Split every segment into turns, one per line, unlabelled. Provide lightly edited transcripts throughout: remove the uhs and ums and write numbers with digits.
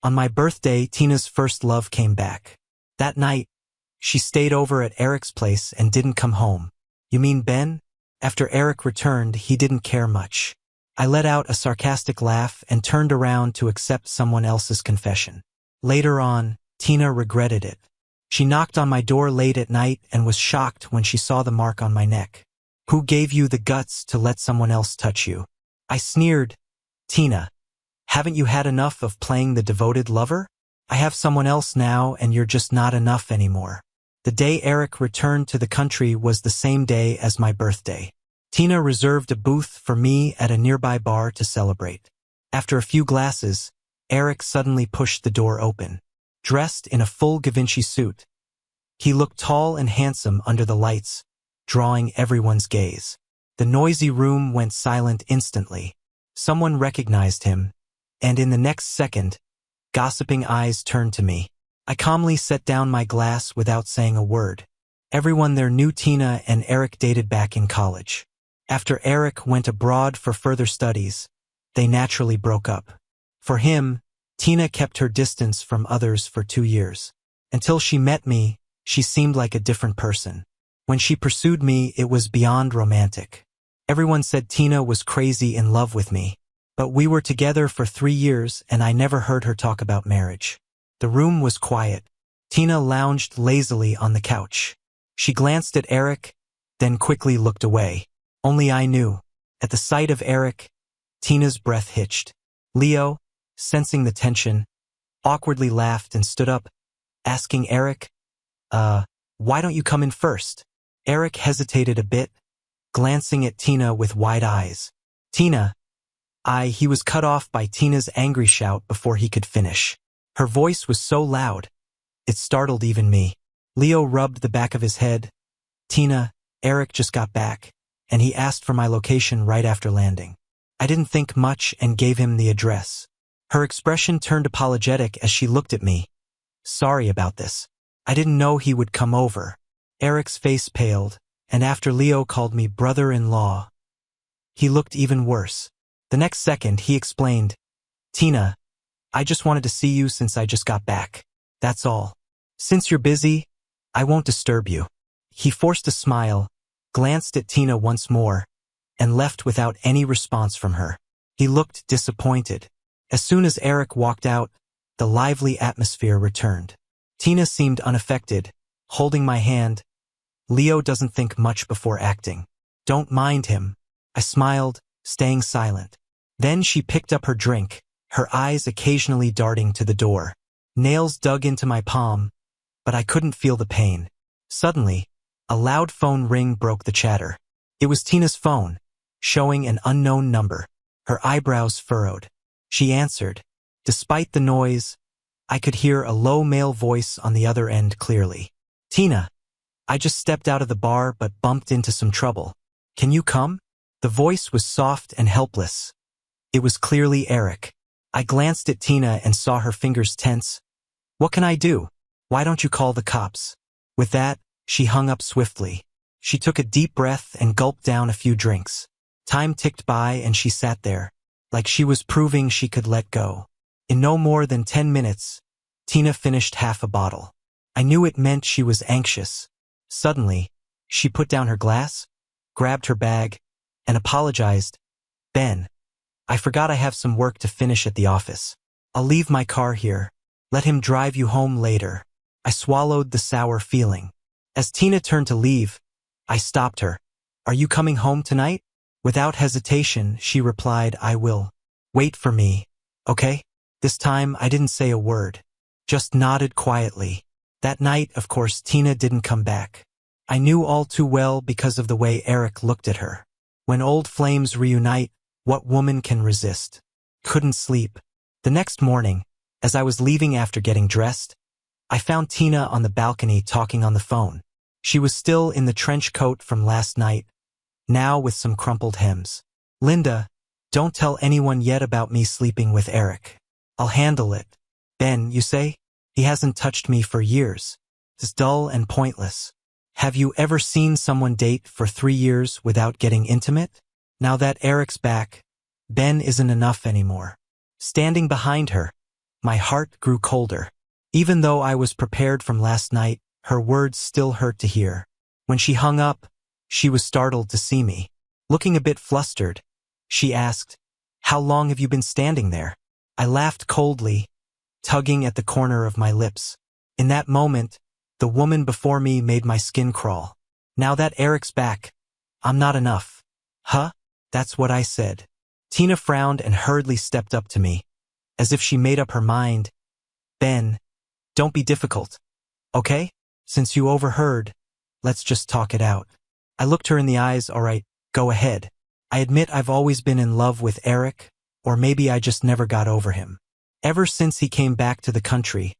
On my birthday, Tina's first love came back. That night, she stayed over at Eric's place and didn't come home. You mean Ben? After Eric returned, he didn't care much. I let out a sarcastic laugh and turned around to accept someone else's confession. Later on, Tina regretted it. She knocked on my door late at night and was shocked when she saw the mark on my neck. Who gave you the guts to let someone else touch you? I sneered. Tina, haven't you had enough of playing the devoted lover? I have someone else now and you're just not enough anymore. The day Eric returned to the country was the same day as my birthday. Tina reserved a booth for me at a nearby bar to celebrate. After a few glasses, Eric suddenly pushed the door open. Dressed in a full Givenchy suit, he looked tall and handsome under the lights, drawing everyone's gaze. The noisy room went silent instantly. Someone recognized him, and in the next second, gossiping eyes turned to me. I calmly set down my glass without saying a word. Everyone there knew Tina and Eric dated back in college. After Eric went abroad for further studies, they naturally broke up. For him, Tina kept her distance from others for 2 years. Until she met me, she seemed like a different person. When she pursued me, it was beyond romantic. Everyone said Tina was crazy in love with me. But we were together for 3 years and I never heard her talk about marriage. The room was quiet. Tina lounged lazily on the couch. She glanced at Eric, then quickly looked away. Only I knew. At the sight of Eric, Tina's breath hitched. Leo, sensing the tension, awkwardly laughed and stood up, asking Eric, why don't you come in first? Eric hesitated a bit, glancing at Tina with wide eyes. Tina, he was cut off by Tina's angry shout before he could finish. Her voice was so loud, it startled even me. Leo rubbed the back of his head. Tina, Eric just got back, and he asked for my location right after landing. I didn't think much and gave him the address. Her expression turned apologetic as she looked at me. Sorry about this. I didn't know he would come over. Eric's face paled, and after Leo called me brother-in-law, he looked even worse. The next second, he explained, Tina, I just wanted to see you since I just got back. That's all. Since you're busy, I won't disturb you. He forced a smile, glanced at Tina once more, and left without any response from her. He looked disappointed. As soon as Eric walked out, the lively atmosphere returned. Tina seemed unaffected, holding my hand. Leo doesn't think much before acting. Don't mind him. I smiled, staying silent. Then she picked up her drink, her eyes occasionally darting to the door. Nails dug into my palm, but I couldn't feel the pain. Suddenly, a loud phone ring broke the chatter. It was Tina's phone, showing an unknown number. Her eyebrows furrowed. She answered. Despite the noise, I could hear a low male voice on the other end clearly. Tina, I just stepped out of the bar but bumped into some trouble. Can you come? The voice was soft and helpless. It was clearly Eric. I glanced at Tina and saw her fingers tense. What can I do? Why don't you call the cops? With that, she hung up swiftly. She took a deep breath and gulped down a few drinks. Time ticked by and she sat there, like she was proving she could let go. In no more than 10 minutes, Tina finished half a bottle. I knew it meant she was anxious. Suddenly, she put down her glass, grabbed her bag, and apologized. Ben, I forgot I have some work to finish at the office. I'll leave my car here. Let him drive you home later. I swallowed the sour feeling. As Tina turned to leave, I stopped her. Are you coming home tonight? Without hesitation, she replied, I will. Wait for me, okay? This time, I didn't say a word, just nodded quietly. That night, of course, Tina didn't come back. I knew all too well because of the way Eric looked at her. When old flames reunite, what woman can resist? Couldn't sleep. The next morning, as I was leaving after getting dressed, I found Tina on the balcony talking on the phone. She was still in the trench coat from last night, now with some crumpled hems. Linda, don't tell anyone yet about me sleeping with Eric. I'll handle it. Ben, you say? He hasn't touched me for years. It's dull and pointless. Have you ever seen someone date for 3 years without getting intimate? Now that Eric's back, Ben isn't enough anymore. Standing behind her, My heart grew colder. Even though I was prepared from last night, her words still hurt to hear. When she hung up, she was startled to see me. Looking a bit flustered, she asked, "How long have you been standing there?" I laughed coldly, tugging at the corner of my lips. In that moment, the woman before me made my skin crawl. "Now that Eric's back, I'm not enough." "Huh?" That's what I said. Tina frowned and hurriedly stepped up to me, as if she made up her mind. "Ben, don't be difficult, okay? Since you overheard, let's just talk it out." I looked her in the eyes. "All right, go ahead. I admit I've always been in love with Eric, or maybe I just never got over him. Ever since he came back to the country,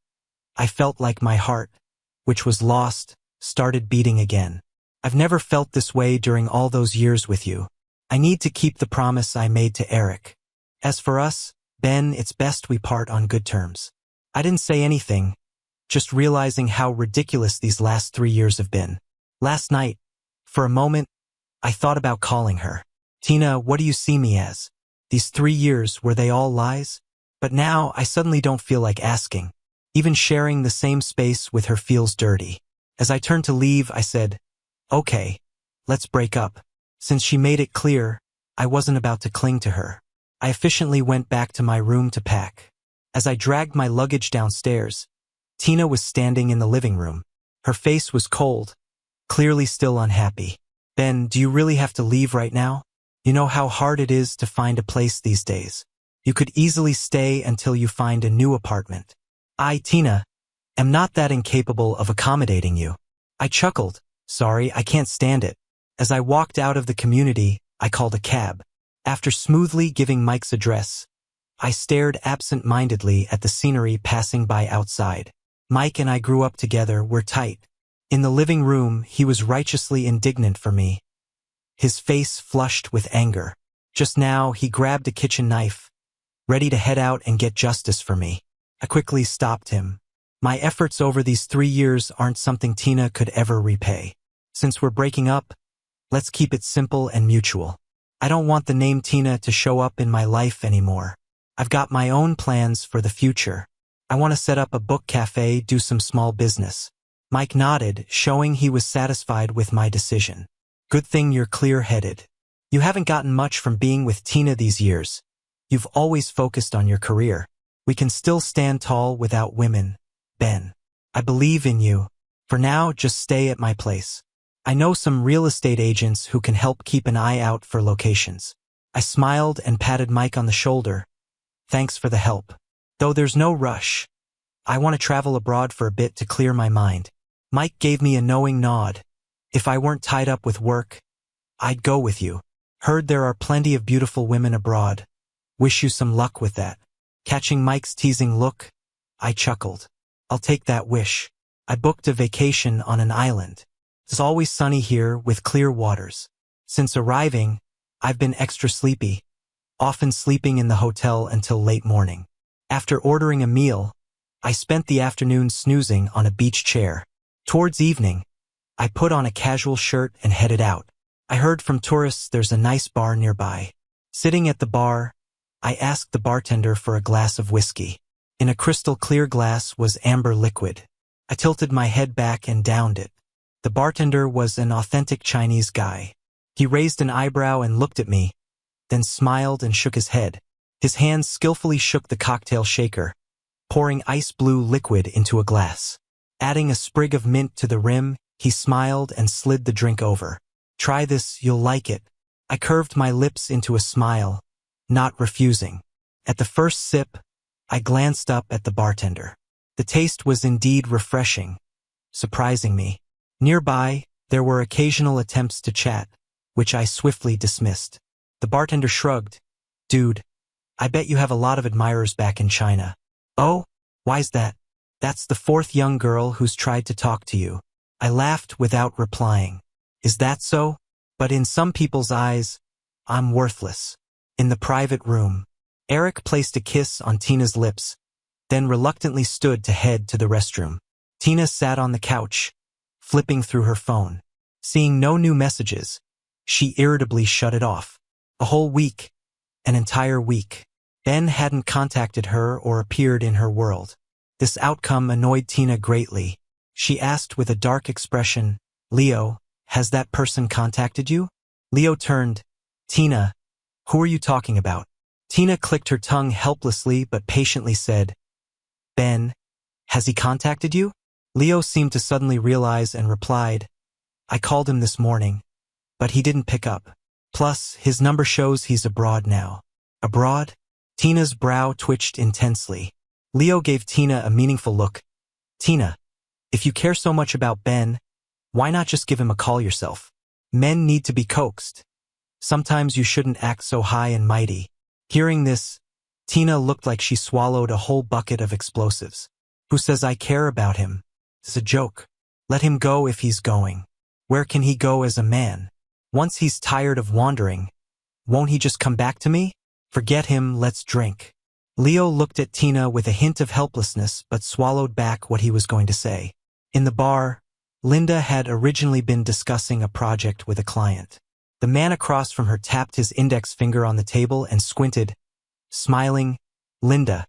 I felt like my heart, which was lost, started beating again. I've never felt this way during all those years with you. I need to keep the promise I made to Eric. As for us, Ben, it's best we part on good terms." I didn't say anything, just realizing how ridiculous these last 3 years have been. Last night, for a moment, I thought about calling her. "Tina, what do you see me as? These 3 years, were they all lies?" But now, I suddenly don't feel like asking. Even sharing the same space with her feels dirty. As I turned to leave, I said, "Okay, let's break up." Since she made it clear, I wasn't about to cling to her. I efficiently went back to my room to pack. As I dragged my luggage downstairs, Tina was standing in the living room. Her face was cold, clearly still unhappy. "Ben, do you really have to leave right now? You know how hard it is to find a place these days. You could easily stay until you find a new apartment." "I, Tina, am not that incapable of accommodating you." I chuckled. "Sorry, I can't stand it." As I walked out of the community, I called a cab. After smoothly giving Mike's address, I stared absent-mindedly at the scenery passing by outside. Mike and I grew up together, we're tight. In the living room, he was righteously indignant for me, his face flushed with anger. Just now, he grabbed a kitchen knife, ready to head out and get justice for me. I quickly stopped him. My efforts over these 3 years aren't something Tina could ever repay. Since we're breaking up, let's keep it simple and mutual. I don't want the name Tina to show up in my life anymore. I've got my own plans for the future. I want to set up a book cafe, do some small business. Mike nodded, showing he was satisfied with my decision. Good thing you're clear-headed. You haven't gotten much from being with Tina these years. You've always focused on your career. We can still stand tall without women, Ben. I believe in you. For now, just stay at my place. I know some real estate agents who can help keep an eye out for locations. I smiled and patted Mike on the shoulder. Thanks for the help. Though there's no rush. I want to travel abroad for a bit to clear my mind. Mike gave me a knowing nod. If I weren't tied up with work, I'd go with you. Heard there are plenty of beautiful women abroad. Wish you some luck with that. Catching Mike's teasing look, I chuckled. I'll take that wish. I booked a vacation on an island. It's always sunny here with clear waters. Since arriving, I've been extra sleepy, often sleeping in the hotel until late morning. After ordering a meal, I spent the afternoon snoozing on a beach chair. Towards evening, I put on a casual shirt and headed out. I heard from tourists there's a nice bar nearby. Sitting at the bar, I asked the bartender for a glass of whiskey. In a crystal clear glass was amber liquid. I tilted my head back and downed it. The bartender was an authentic Chinese guy. He raised an eyebrow and looked at me, then smiled and shook his head. His hands skillfully shook the cocktail shaker, pouring ice blue liquid into a glass. Adding a sprig of mint to the rim, he smiled and slid the drink over. "Try this, you'll like it." I curved my lips into a smile, not refusing. At the first sip, I glanced up at the bartender. The taste was indeed refreshing, surprising me. Nearby, there were occasional attempts to chat, which I swiftly dismissed. The bartender shrugged. "Dude, I bet you have a lot of admirers back in China." "Oh? Why's that?" "That's the 4th young girl who's tried to talk to you." I laughed without replying. "Is that so? But in some people's eyes, I'm worthless." In the private room, Eric placed a kiss on Tina's lips, then reluctantly stood to head to the restroom. Tina sat on the couch, flipping through her phone. Seeing no new messages, she irritably shut it off. A whole week. An entire week. Ben hadn't contacted her or appeared in her world. This outcome annoyed Tina greatly. She asked with a dark expression, "Leo, has that person contacted you?" Leo turned. "Tina, who are you talking about?" Tina clicked her tongue helplessly but patiently said, "Ben, has he contacted you?" Leo seemed to suddenly realize and replied, "I called him this morning, but he didn't pick up. Plus, his number shows he's abroad now." "Abroad?" Tina's brow twitched intensely. Leo gave Tina a meaningful look. "Tina, if you care so much about Ben, why not just give him a call yourself? Men need to be coaxed. Sometimes you shouldn't act so high and mighty." Hearing this, Tina looked like she swallowed a whole bucket of explosives. "Who says I care about him? It's a joke. Let him go if he's going. Where can he go as a man? Once he's tired of wandering, won't he just come back to me? Forget him, let's drink." Leo looked at Tina with a hint of helplessness but swallowed back what he was going to say. In the bar, Linda had originally been discussing a project with a client. The man across from her tapped his index finger on the table and squinted, smiling. "Linda,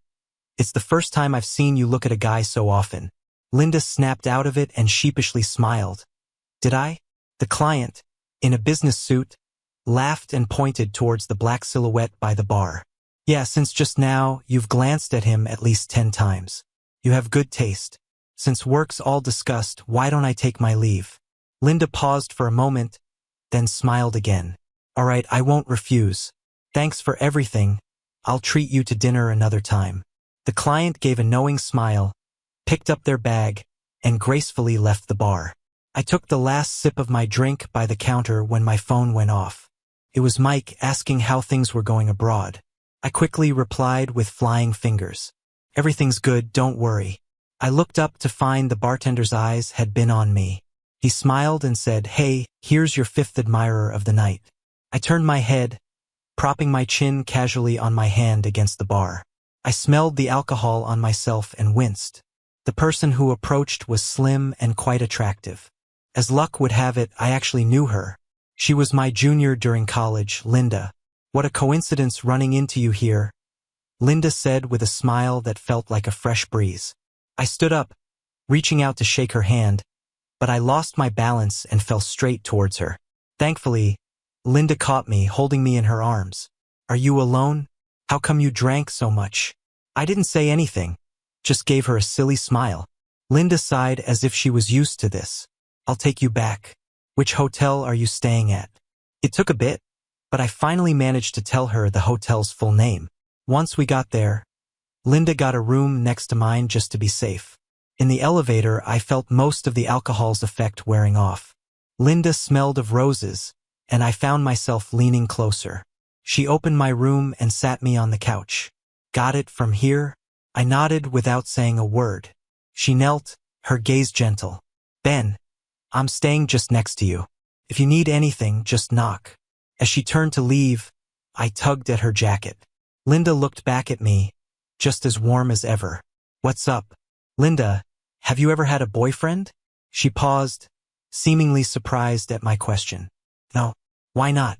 it's the first time I've seen you look at a guy so often." Linda snapped out of it and sheepishly smiled. "Did I?" The client, in a business suit, laughed and pointed towards the black silhouette by the bar. "Yeah, since just now you've glanced at him at least 10 times. You have good taste. Since work's all discussed, why don't I take my leave?" Linda paused for a moment, then smiled again. "All right, I won't refuse. Thanks for everything. I'll treat you to dinner another time." The client gave a knowing smile, picked up their bag, and gracefully left the bar. I took the last sip of my drink by the counter when my phone went off. It was Mike asking how things were going abroad. I quickly replied with flying fingers. "Everything's good, don't worry." I looked up to find the bartender's eyes had been on me. He smiled and said, "Hey, here's your 5th admirer of the night." I turned my head, propping my chin casually on my hand against the bar. I smelled the alcohol on myself and winced. The person who approached was slim and quite attractive. As luck would have it, I actually knew her. She was my junior during college, Linda. "What a coincidence running into you here," Linda said with a smile that felt like a fresh breeze. I stood up, reaching out to shake her hand, but I lost my balance and fell straight towards her. Thankfully, Linda caught me, holding me in her arms. "Are you alone? How come you drank so much?" I didn't say anything, just gave her a silly smile. Linda sighed as if she was used to this. "I'll take you back. Which hotel are you staying at?" It took a bit, but I finally managed to tell her the hotel's full name. Once we got there, Linda got a room next to mine just to be safe. In the elevator, I felt most of the alcohol's effect wearing off. Linda smelled of roses, and I found myself leaning closer. She opened my room and sat me on the couch. "Got it from here?" I nodded without saying a word. She knelt, her gaze gentle. "Ben, I'm staying just next to you. If you need anything, just knock." As she turned to leave, I tugged at her jacket. Linda looked back at me, just as warm as ever. "What's up?" "Linda, have you ever had a boyfriend?" She paused, seemingly surprised at my question. "No. Why not?"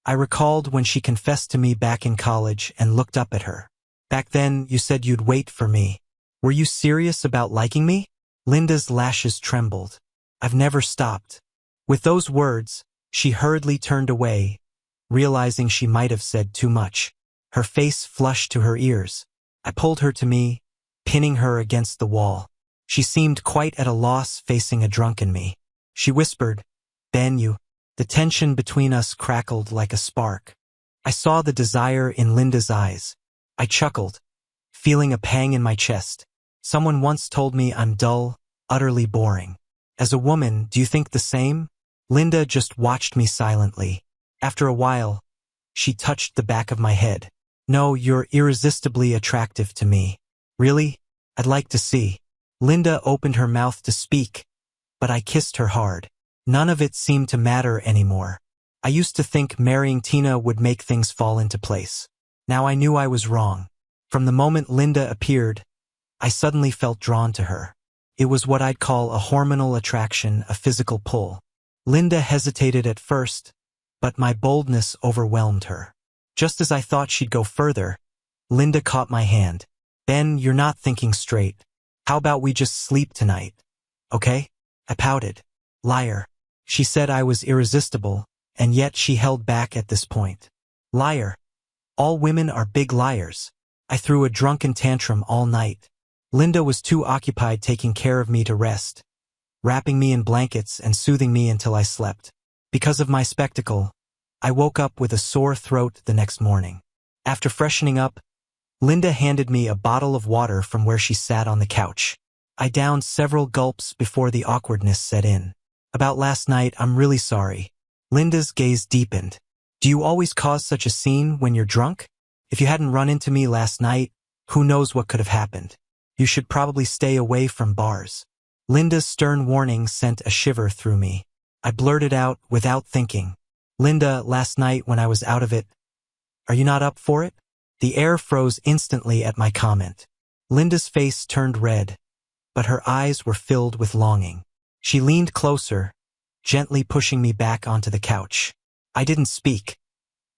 I recalled when she confessed to me back in college and looked up at her. "Back then, you said you'd wait for me. Were you serious about liking me?" Linda's lashes trembled. "I've never stopped." With those words, she hurriedly turned away, realizing she might have said too much. Her face flushed to her ears. I pulled her to me, pinning her against the wall. She seemed quite at a loss facing a drunken me. She whispered, "Ben, you." The tension between us crackled like a spark. I saw the desire in Linda's eyes. I chuckled, feeling a pang in my chest. Someone once told me I'm dull, utterly boring. As a woman, do you think the same? Linda just watched me silently. After a while, she touched the back of my head. "No, you're irresistibly attractive to me." "Really? I'd like to see." Linda opened her mouth to speak, but I kissed her hard. None of it seemed to matter anymore. I used to think marrying Tina would make things fall into place. Now I knew I was wrong. From the moment Linda appeared, I suddenly felt drawn to her. It was what I'd call a hormonal attraction, a physical pull. Linda hesitated at first, but my boldness overwhelmed her. Just as I thought she'd go further, Linda caught my hand. Ben, you're not thinking straight. How about we just sleep tonight? Okay? I pouted. Liar. She said I was irresistible, and yet she held back at this point. Liar. All women are big liars. I threw a drunken tantrum all night. Linda was too occupied taking care of me to rest, wrapping me in blankets and soothing me until I slept. Because of my spectacle, I woke up with a sore throat the next morning. After freshening up, Linda handed me a bottle of water from where she sat on the couch. I downed several gulps before the awkwardness set in. About last night, I'm really sorry. Linda's gaze deepened. Do you always cause such a scene when you're drunk? If you hadn't run into me last night, who knows what could have happened? You should probably stay away from bars. Linda's stern warning sent a shiver through me. I blurted out without thinking. Linda, last night when I was out of it, are you not up for it? The air froze instantly at my comment. Linda's face turned red, but her eyes were filled with longing. She leaned closer, gently pushing me back onto the couch. I didn't speak.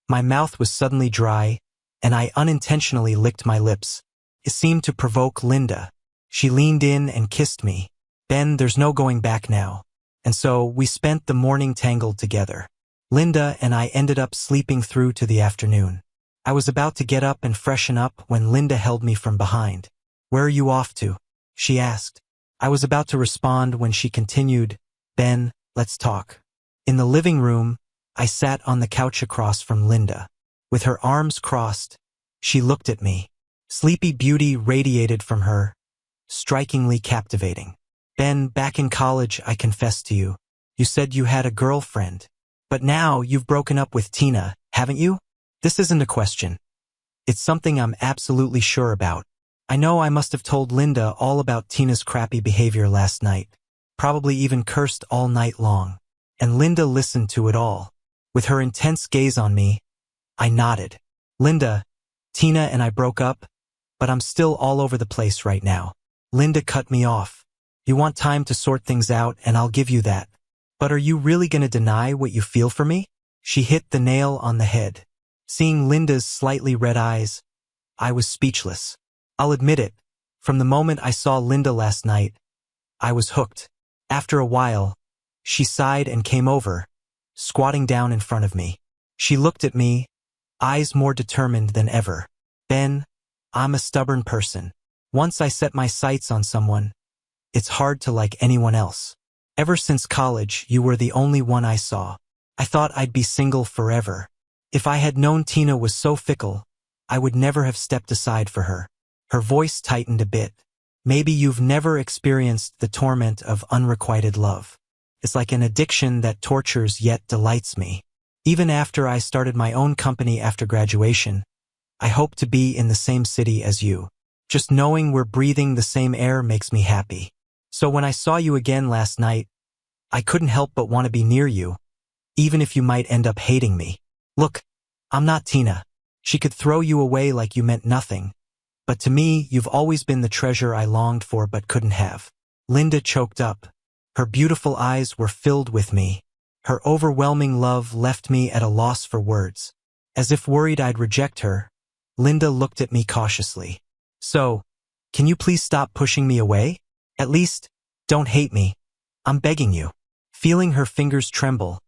My mouth was suddenly dry, and I unintentionally licked my lips. It seemed to provoke Linda. She leaned in and kissed me. Ben, there's no going back now. And so we spent the morning tangled together. Linda and I ended up sleeping through to the afternoon. I was about to get up and freshen up when Linda held me from behind. Where are you off to? She asked. I was about to respond when she continued, Ben, let's talk. In the living room, I sat on the couch across from Linda. With her arms crossed, she looked at me. Sleepy beauty radiated from her, strikingly captivating. Ben, back in college, I confessed to you. You said you had a girlfriend. But now you've broken up with Tina, haven't you? This isn't a question. It's something I'm absolutely sure about. I know I must have told Linda all about Tina's crappy behavior last night. Probably even cursed all night long. And Linda listened to it all. With her intense gaze on me, I nodded. Linda, Tina and I broke up, but I'm still all over the place right now. Linda cut me off. You want time to sort things out, and I'll give you that. But are you really gonna deny what you feel for me? She hit the nail on the head. Seeing Linda's slightly red eyes, I was speechless. I'll admit it, from the moment I saw Linda last night, I was hooked. After a while, she sighed and came over, squatting down in front of me. She looked at me, eyes more determined than ever. Ben, I'm a stubborn person. Once I set my sights on someone, it's hard to like anyone else. Ever since college, you were the only one I saw. I thought I'd be single forever. If I had known Tina was so fickle, I would never have stepped aside for her. Her voice tightened a bit. Maybe you've never experienced the torment of unrequited love. It's like an addiction that tortures yet delights me. Even after I started my own company after graduation, I hope to be in the same city as you. Just knowing we're breathing the same air makes me happy. So when I saw you again last night, I couldn't help but want to be near you, even if you might end up hating me. Look, I'm not Tina. She could throw you away like you meant nothing. But to me, you've always been the treasure I longed for but couldn't have. Linda choked up. Her beautiful eyes were filled with me. Her overwhelming love left me at a loss for words. As if worried I'd reject her, Linda looked at me cautiously. So, can you please stop pushing me away? At least, don't hate me. I'm begging you. Feeling her fingers tremble,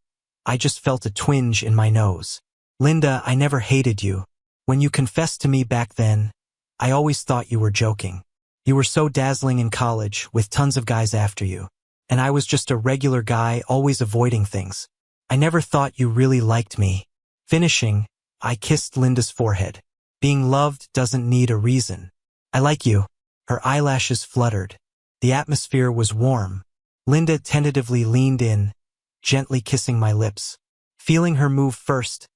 I just felt a twinge in my nose. Linda, I never hated you. When you confessed to me back then, I always thought you were joking. You were so dazzling in college, with tons of guys after you. And I was just a regular guy, always avoiding things. I never thought you really liked me. Finishing, I kissed Linda's forehead. Being loved doesn't need a reason. I like you. Her eyelashes fluttered. The atmosphere was warm. Linda tentatively leaned in, gently kissing my lips. Feeling her move first,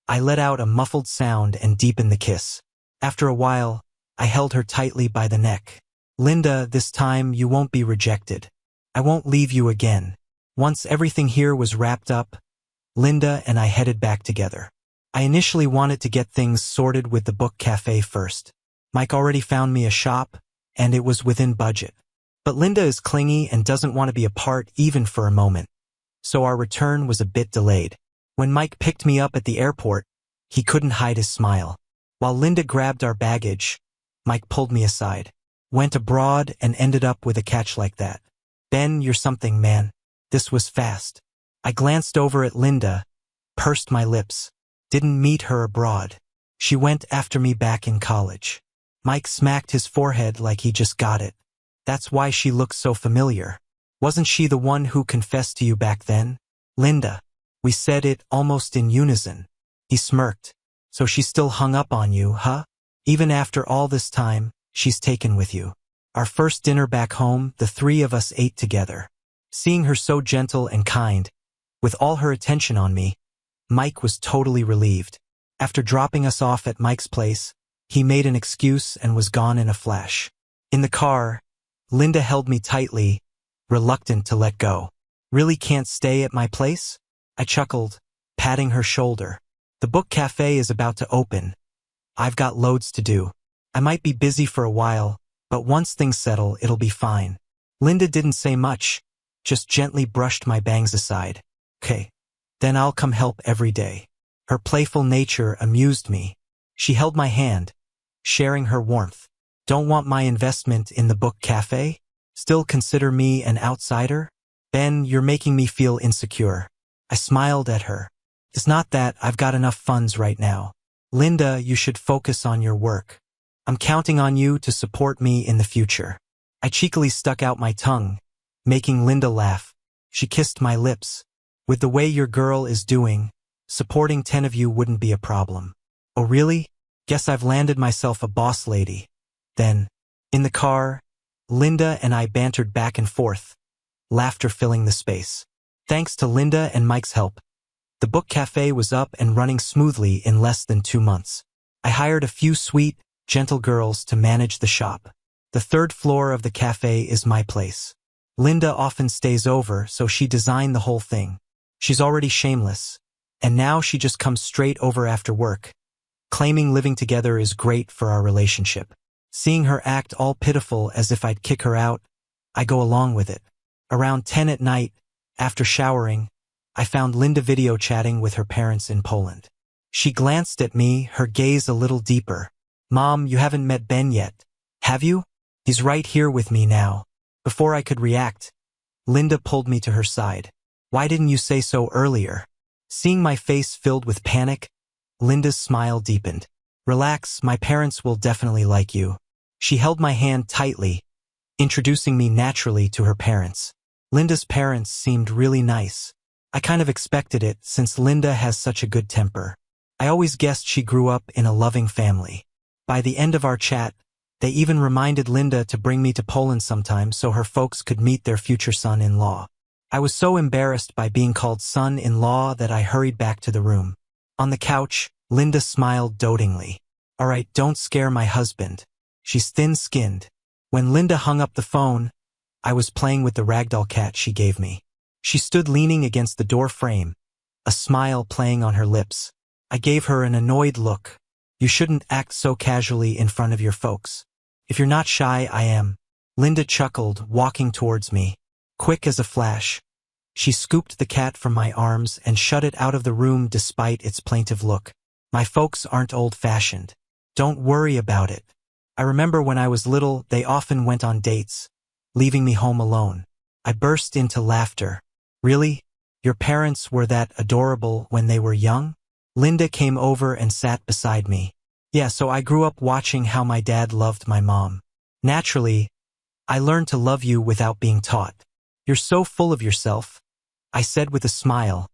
I let out a muffled sound and deepened the kiss. After a while, I held her tightly by the neck. Linda, this time you won't be rejected. I won't leave you again. Once everything here was wrapped up, Linda and I headed back together. I initially wanted to get things sorted with the book cafe first. Mike already found me a shop, and it was within budget. But Linda is clingy and doesn't want to be apart even for a moment. So our return was a bit delayed. When Mike picked me up at the airport, he couldn't hide his smile. While Linda grabbed our baggage, Mike pulled me aside. Went abroad and ended up with a catch like that. Ben, you're something, man. This was fast. I glanced over at Linda, pursed my lips. Didn't meet her abroad. She went after me back in college. Mike smacked his forehead like he just got it. That's why she looks so familiar. Wasn't she the one who confessed to you back then? Linda. We said it almost in unison. He smirked. So she still hung up on you, huh? Even after all this time, she's taken with you. Our first dinner back home, the three of us ate together. Seeing her so gentle and kind, with all her attention on me, Mike was totally relieved. After dropping us off at Mike's place, he made an excuse and was gone in a flash. In the car, Linda held me tightly, reluctant to let go. Really can't stay at my place? I chuckled, patting her shoulder. The book cafe is about to open. I've got loads to do. I might be busy for a while, but once things settle, it'll be fine. Linda didn't say much, just gently brushed my bangs aside. Okay, then I'll come help every day. Her playful nature amused me. She held my hand, sharing her warmth. Don't want my investment in the book cafe? Still consider me an outsider? Ben, you're making me feel insecure. I smiled at her. It's not that, I've got enough funds right now. Linda, you should focus on your work. I'm counting on you to support me in the future. I cheekily stuck out my tongue, making Linda laugh. She kissed my lips. With the way your girl is doing, supporting 10 of you wouldn't be a problem. Oh really? Guess I've landed myself a boss lady. Then, in the car, Linda and I bantered back and forth, laughter filling the space. Thanks to Linda and Mike's help, the book cafe was up and running smoothly in less than 2 months. I hired a few sweet, gentle girls to manage the shop. The third floor of the cafe is my place. Linda often stays over, so she designed the whole thing. She's already shameless, and now she just comes straight over after work, claiming living together is great for our relationship. Seeing her act all pitiful as if I'd kick her out, I go along with it. Around 10 at night, after showering, I found Linda video chatting with her parents in Poland. She glanced at me, her gaze a little deeper. Mom, you haven't met Ben yet, have you? He's right here with me now. Before I could react, Linda pulled me to her side. Why didn't you say so earlier? Seeing my face filled with panic, Linda's smile deepened. Relax, my parents will definitely like you. She held my hand tightly, introducing me naturally to her parents. Linda's parents seemed really nice. I kind of expected it since Linda has such a good temper. I always guessed she grew up in a loving family. By the end of our chat, they even reminded Linda to bring me to Poland sometime so her folks could meet their future son-in-law. I was so embarrassed by being called son-in-law that I hurried back to the room. On the couch, Linda smiled dotingly. All right, don't scare my husband. She's thin-skinned. When Linda hung up the phone, I was playing with the ragdoll cat she gave me. She stood leaning against the door frame, a smile playing on her lips. I gave her an annoyed look. You shouldn't act so casually in front of your folks. If you're not shy, I am. Linda chuckled, walking towards me. Quick as a flash, she scooped the cat from my arms and shut it out of the room despite its plaintive look. My folks aren't old-fashioned. Don't worry about it. I remember when I was little, they often went on dates, leaving me home alone. I burst into laughter. Really? Your parents were that adorable when they were young? Linda came over and sat beside me. Yeah, so I grew up watching how my dad loved my mom. Naturally, I learned to love you without being taught. You're so full of yourself, I said with a smile,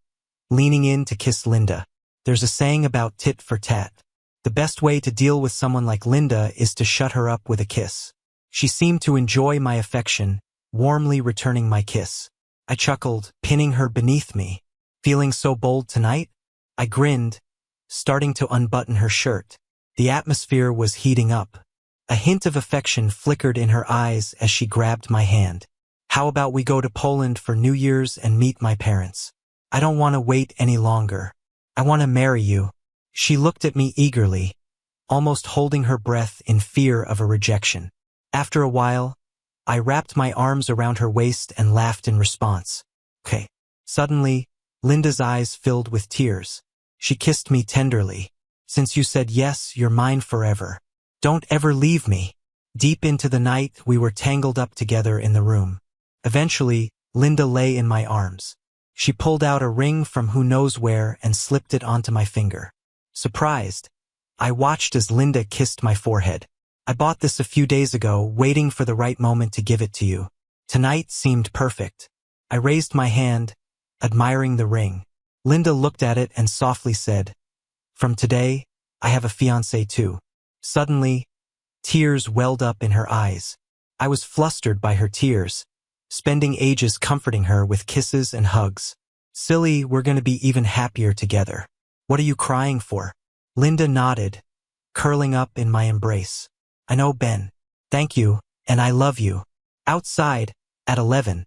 leaning in to kiss Linda. There's a saying about tit for tat. The best way to deal with someone like Linda is to shut her up with a kiss. She seemed to enjoy my affection, warmly returning my kiss. I chuckled, pinning her beneath me. Feeling so bold tonight? I grinned, starting to unbutton her shirt. The atmosphere was heating up. A hint of affection flickered in her eyes as she grabbed my hand. How about we go to Poland for New Year's and meet my parents? I don't want to wait any longer. I want to marry you. She looked at me eagerly, almost holding her breath in fear of a rejection. After a while, I wrapped my arms around her waist and laughed in response. Okay. Suddenly, Linda's eyes filled with tears. She kissed me tenderly. Since you said yes, you're mine forever. Don't ever leave me. Deep into the night, we were tangled up together in the room. Eventually, Linda lay in my arms. She pulled out a ring from who knows where and slipped it onto my finger. Surprised, I watched as Linda kissed my forehead. I bought this a few days ago, waiting for the right moment to give it to you. Tonight seemed perfect. I raised my hand, admiring the ring. Linda looked at it and softly said, "From today, I have a fiancé too." Suddenly, tears welled up in her eyes. I was flustered by her tears, spending ages comforting her with kisses and hugs. "Silly, we're going to be even happier together. What are you crying for?" Linda nodded, curling up in my embrace. "I know, Ben. Thank you, and I love you." Outside, at 11,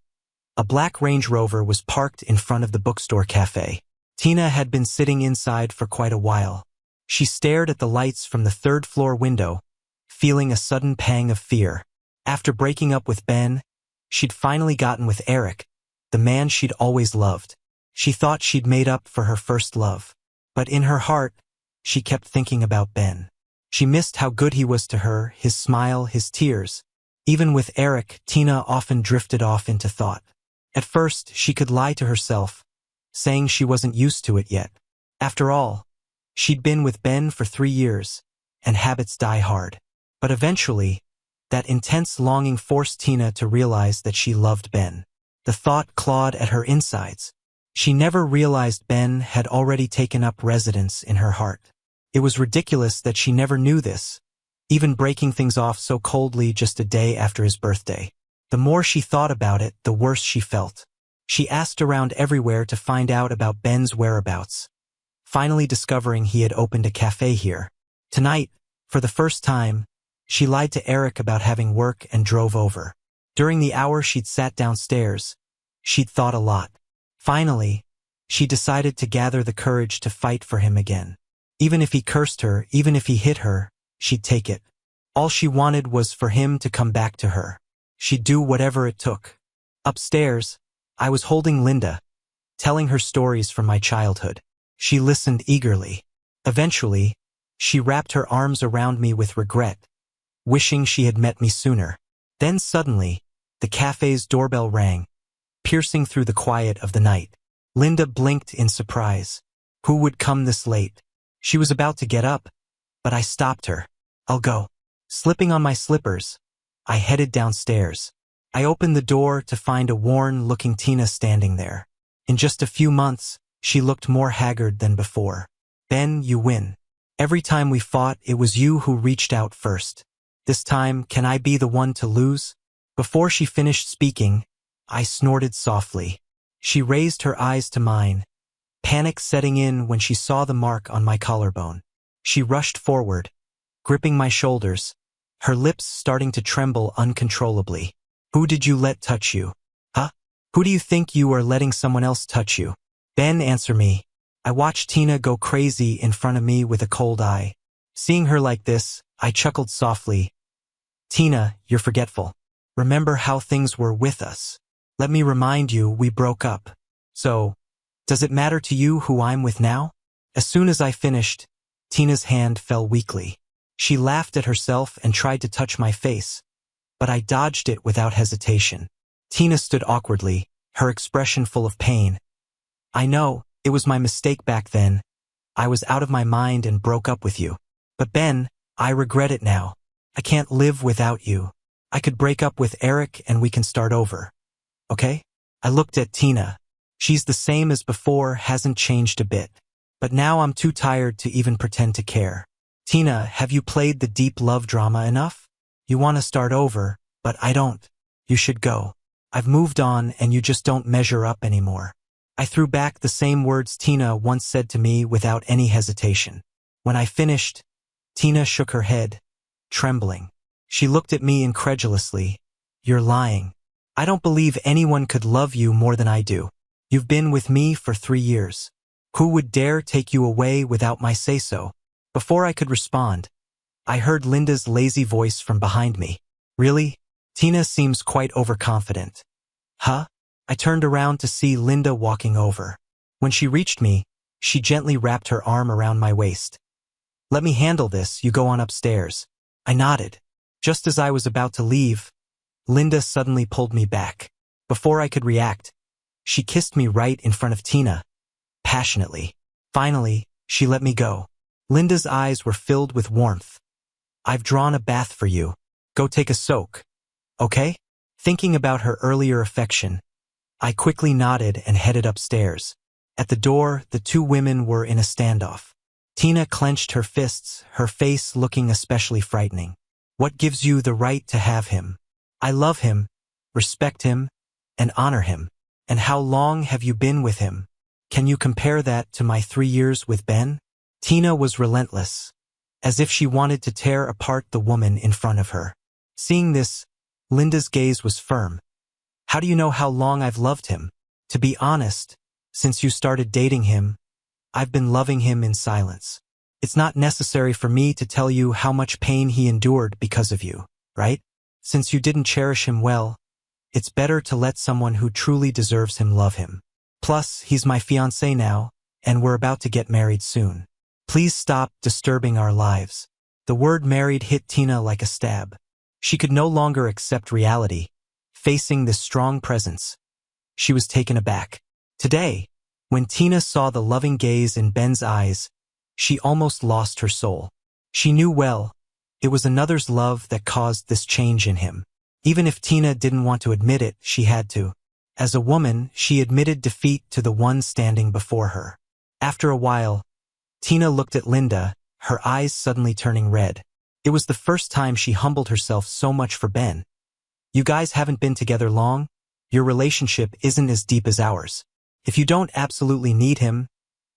a black Range Rover was parked in front of the bookstore cafe. Tina had been sitting inside for quite a while. She stared at the lights from the third-floor window, feeling a sudden pang of fear. After breaking up with Ben, she'd finally gotten with Eric, the man she'd always loved. She thought she'd made up for her first love. But in her heart, she kept thinking about Ben. She missed how good he was to her, his smile, his tears. Even with Eric, Tina often drifted off into thought. At first, she could lie to herself, saying she wasn't used to it yet. After all, she'd been with Ben for 3 years, and habits die hard. But eventually, that intense longing forced Tina to realize that she loved Ben. The thought clawed at her insides. She never realized Ben had already taken up residence in her heart. It was ridiculous that she never knew this, even breaking things off so coldly just a day after his birthday. The more she thought about it, the worse she felt. She asked around everywhere to find out about Ben's whereabouts, finally discovering he had opened a cafe here. Tonight, for the first time, she lied to Eric about having work and drove over. During the hour she'd sat downstairs, she'd thought a lot. Finally, she decided to gather the courage to fight for him again. Even if he cursed her, even if he hit her, she'd take it. All she wanted was for him to come back to her. She'd do whatever it took. Upstairs, I was holding Linda, telling her stories from my childhood. She listened eagerly. Eventually, she wrapped her arms around me with regret, wishing she had met me sooner. Then suddenly, the cafe's doorbell rang, piercing through the quiet of the night. Linda blinked in surprise. Who would come this late? She was about to get up, but I stopped her. "I'll go." Slipping on my slippers, I headed downstairs. I opened the door to find a worn-looking Tina standing there. In just a few months, she looked more haggard than before. "Ben, you win. Every time we fought, it was you who reached out first. This time, can I be the one to lose?" Before she finished speaking, I snorted softly. She raised her eyes to mine, panic setting in when she saw the mark on my collarbone. She rushed forward, gripping my shoulders, her lips starting to tremble uncontrollably. "Who did you let touch you? Huh? Who do you think you are letting someone else touch you? Ben, answer me." I watched Tina go crazy in front of me with a cold eye. Seeing her like this, I chuckled softly. "Tina, you're forgetful. Remember how things were with us. Let me remind you, we broke up. So, does it matter to you who I'm with now?" As soon as I finished, Tina's hand fell weakly. She laughed at herself and tried to touch my face, but I dodged it without hesitation. Tina stood awkwardly, her expression full of pain. "I know, it was my mistake back then. I was out of my mind and broke up with you. But Ben, I regret it now. I can't live without you. I could break up with Eric and we can start over. Okay?" I looked at Tina. She's the same as before, hasn't changed a bit. But now I'm too tired to even pretend to care. "Tina, have you played the deep love drama enough? You want to start over, but I don't. You should go. I've moved on and you just don't measure up anymore." I threw back the same words Tina once said to me without any hesitation. When I finished, Tina shook her head, trembling. She looked at me incredulously. "You're lying. I don't believe anyone could love you more than I do. You've been with me for 3 years. Who would dare take you away without my say-so?" Before I could respond, I heard Linda's lazy voice from behind me. "Really? Tina seems quite overconfident." "Huh?" I turned around to see Linda walking over. When she reached me, she gently wrapped her arm around my waist. Let me handle this, you go on upstairs. I nodded. Just as I was about to leave, Linda suddenly pulled me back. Before I could react, she kissed me right in front of Tina, passionately. Finally, she let me go. Linda's eyes were filled with warmth. I've drawn a bath for you. Go take a soak. Okay? Thinking about her earlier affection, I quickly nodded and headed upstairs. At the door, the two women were in a standoff. Tina clenched her fists, her face looking especially frightening. What gives you the right to have him? I love him, respect him, and honor him. And how long have you been with him? Can you compare that to my 3 years with Ben? Tina was relentless, as if she wanted to tear apart the woman in front of her. Seeing this, Linda's gaze was firm. How do you know how long I've loved him? To be honest, since you started dating him, I've been loving him in silence. It's not necessary for me to tell you how much pain he endured because of you, right? Since you didn't cherish him well, it's better to let someone who truly deserves him love him. Plus, he's my fiancé now, and we're about to get married soon. Please stop disturbing our lives. The word married hit Tina like a stab. She could no longer accept reality, facing this strong presence. She was taken aback. Today, when Tina saw the loving gaze in Ben's eyes, she almost lost her soul. She knew well, it was another's love that caused this change in him. Even if Tina didn't want to admit it, she had to. As a woman, she admitted defeat to the one standing before her. After a while, Tina looked at Linda, her eyes suddenly turning red. It was the first time she humbled herself so much for Ben. You guys haven't been together long. Your relationship isn't as deep as ours. If you don't absolutely need him,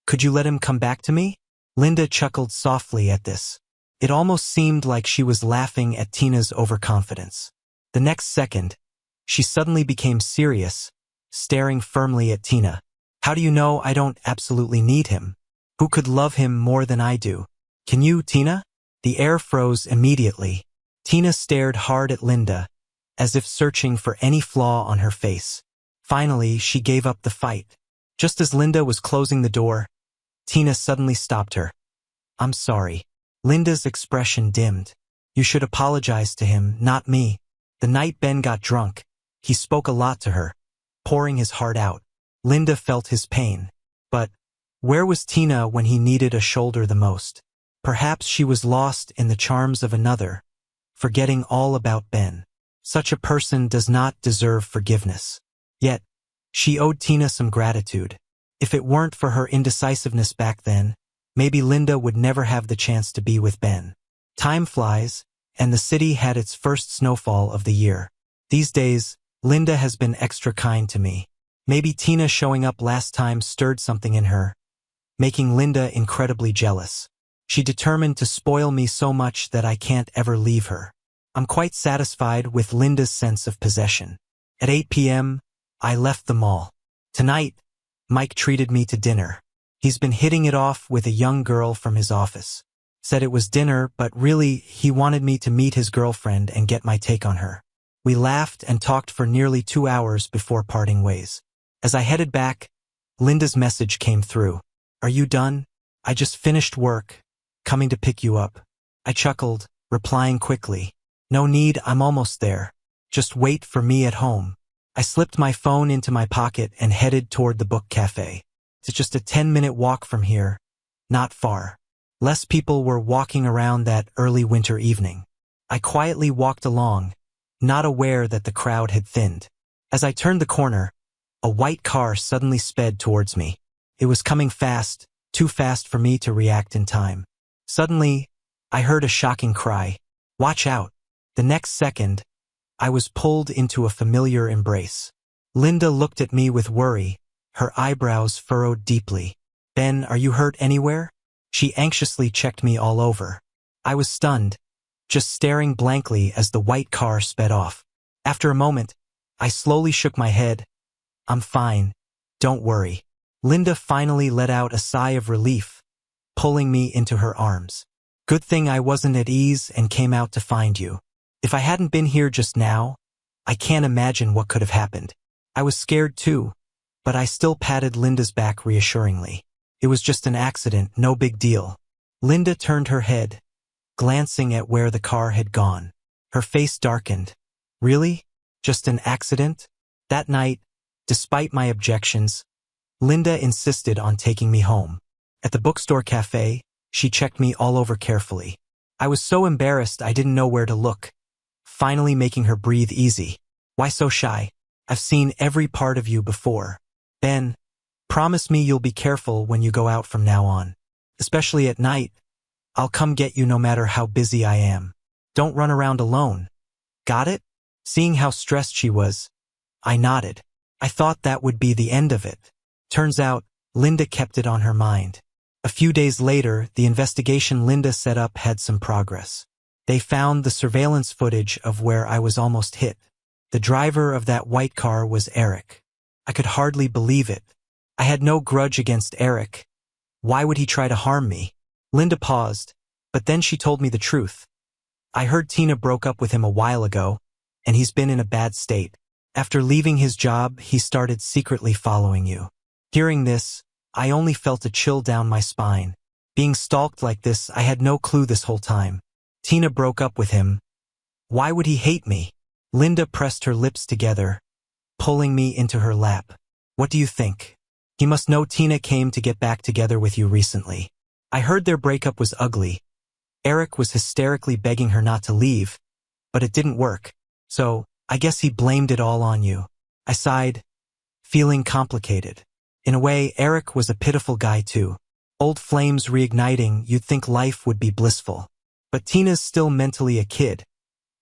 could you let him come back to me? Linda chuckled softly at this. It almost seemed like she was laughing at Tina's overconfidence. The next second, she suddenly became serious, staring firmly at Tina. How do you know I don't absolutely need him? Who could love him more than I do? Can you, Tina? The air froze immediately. Tina stared hard at Linda, as if searching for any flaw on her face. Finally, she gave up the fight. Just as Linda was closing the door, Tina suddenly stopped her. I'm sorry. Linda's expression dimmed. You should apologize to him, not me. The night Ben got drunk, he spoke a lot to her, pouring his heart out. Linda felt his pain. But where was Tina when he needed a shoulder the most? Perhaps she was lost in the charms of another, forgetting all about Ben. Such a person does not deserve forgiveness. Yet, she owed Tina some gratitude. If it weren't for her indecisiveness back then, maybe Linda would never have the chance to be with Ben. Time flies, and the city had its first snowfall of the year. These days, Linda has been extra kind to me. Maybe Tina showing up last time stirred something in her, making Linda incredibly jealous. She determined to spoil me so much that I can't ever leave her. I'm quite satisfied with Linda's sense of possession. At 8 p.m., I left the mall. Tonight, Mike treated me to dinner. He's been hitting it off with a young girl from his office. Said it was dinner, but really, he wanted me to meet his girlfriend and get my take on her. We laughed and talked for nearly 2 hours before parting ways. As I headed back, Linda's message came through. Are you done? I just finished work. Coming to pick you up. I chuckled, replying quickly. No need, I'm almost there. Just wait for me at home. I slipped my phone into my pocket and headed toward the book cafe. It's just a 10-minute walk from here. Not far. Less people were walking around that early winter evening. I quietly walked along, not aware that the crowd had thinned. As I turned the corner, a white car suddenly sped towards me. It was coming fast, too fast for me to react in time. Suddenly, I heard a shocking cry. Watch out. The next second, I was pulled into a familiar embrace. Linda looked at me with worry, her eyebrows furrowed deeply. Ben, are you hurt anywhere? She anxiously checked me all over. I was stunned, just staring blankly as the white car sped off. After a moment, I slowly shook my head. I'm fine. Don't worry. Linda finally let out a sigh of relief, pulling me into her arms. Good thing I wasn't at ease and came out to find you. If I hadn't been here just now, I can't imagine what could have happened. I was scared too, but I still patted Linda's back reassuringly. It was just an accident, no big deal. Linda turned her head, glancing at where the car had gone. Her face darkened. Really? Just an accident? That night, despite my objections, Linda insisted on taking me home. At the bookstore cafe, she checked me all over carefully. I was so embarrassed I didn't know where to look, finally making her breathe easy. Why so shy? I've seen every part of you before. Ben, promise me you'll be careful when you go out from now on. Especially at night. I'll come get you no matter how busy I am. Don't run around alone. Got it? Seeing how stressed she was, I nodded. I thought that would be the end of it. Turns out, Linda kept it on her mind. A few days later, the investigation Linda set up had some progress. They found the surveillance footage of where I was almost hit. The driver of that white car was Eric. I could hardly believe it. I had no grudge against Eric. Why would he try to harm me? Linda paused, but then she told me the truth. I heard Tina broke up with him a while ago, and he's been in a bad state. After leaving his job, he started secretly following you. Hearing this, I only felt a chill down my spine. Being stalked like this, I had no clue this whole time. Tina broke up with him. Why would he hate me? Linda pressed her lips together, pulling me into her lap. What do you think? He must know Tina came to get back together with you recently. I heard their breakup was ugly. Eric was hysterically begging her not to leave, but it didn't work. So, I guess he blamed it all on you. I sighed, feeling complicated. In a way, Eric was a pitiful guy too. Old flames reigniting, you'd think life would be blissful. But Tina's still mentally a kid,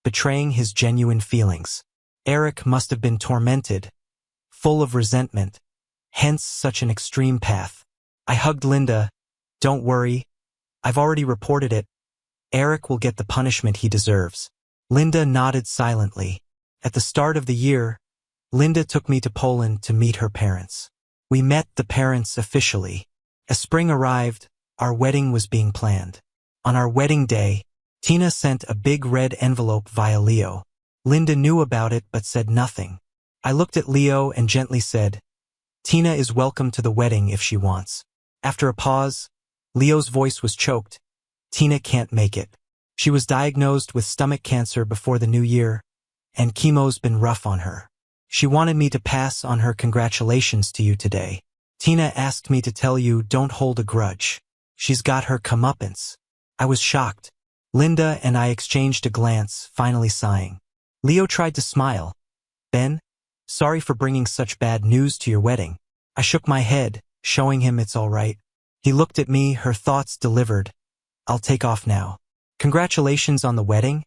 betraying his genuine feelings. Eric must have been tormented, full of resentment, hence such an extreme path. I hugged Linda. Don't worry, I've already reported it. Eric will get the punishment he deserves. Linda nodded silently. At the start of the year, Linda took me to Poland to meet her parents. We met the parents officially. As spring arrived, our wedding was being planned. On our wedding day, Tina sent a big red envelope via Leo. Linda knew about it but said nothing. I looked at Leo and gently said, Tina is welcome to the wedding if she wants. After a pause, Leo's voice was choked. Tina can't make it. She was diagnosed with stomach cancer before the new year, and chemo's been rough on her. She wanted me to pass on her congratulations to you today. Tina asked me to tell you don't hold a grudge. She's got her comeuppance. I was shocked. Linda and I exchanged a glance, finally sighing. Leo tried to smile. Ben, sorry for bringing such bad news to your wedding. I shook my head, showing him it's all right. He looked at me, her thoughts delivered. I'll take off now. Congratulations on the wedding,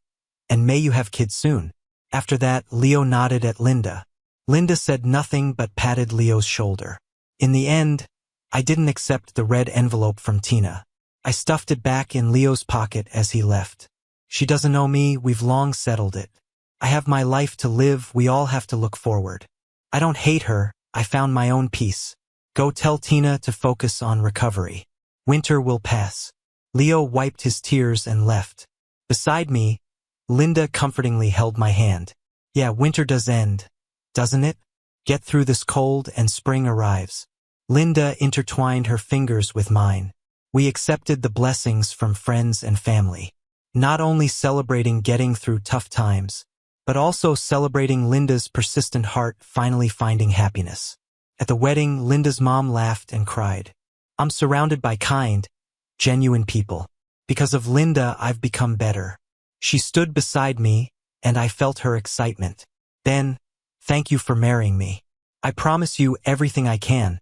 and may you have kids soon. After that, Leo nodded at Linda. Linda said nothing but patted Leo's shoulder. In the end, I didn't accept the red envelope from Tina. I stuffed it back in Leo's pocket as he left. She doesn't know me, we've long settled it. I have my life to live, we all have to look forward. I don't hate her, I found my own peace. Go tell Tina to focus on recovery. Winter will pass. Leo wiped his tears and left. Beside me, Linda comfortingly held my hand. Yeah, winter does end, doesn't it? Get through this cold and spring arrives. Linda intertwined her fingers with mine. We accepted the blessings from friends and family. Not only celebrating getting through tough times, but also celebrating Linda's persistent heart finally finding happiness. At the wedding, Linda's mom laughed and cried. I'm surrounded by kind, genuine people. Because of Linda, I've become better. She stood beside me, and I felt her excitement. Ben, thank you for marrying me. I promise you everything I can,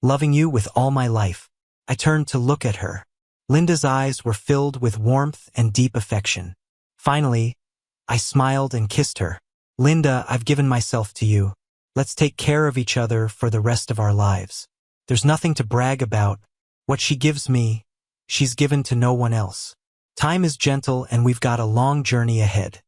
loving you with all my life. I turned to look at her. Linda's eyes were filled with warmth and deep affection. Finally, I smiled and kissed her. Linda, I've given myself to you. Let's take care of each other for the rest of our lives. There's nothing to brag about. What she gives me, she's given to no one else. Time is gentle and we've got a long journey ahead.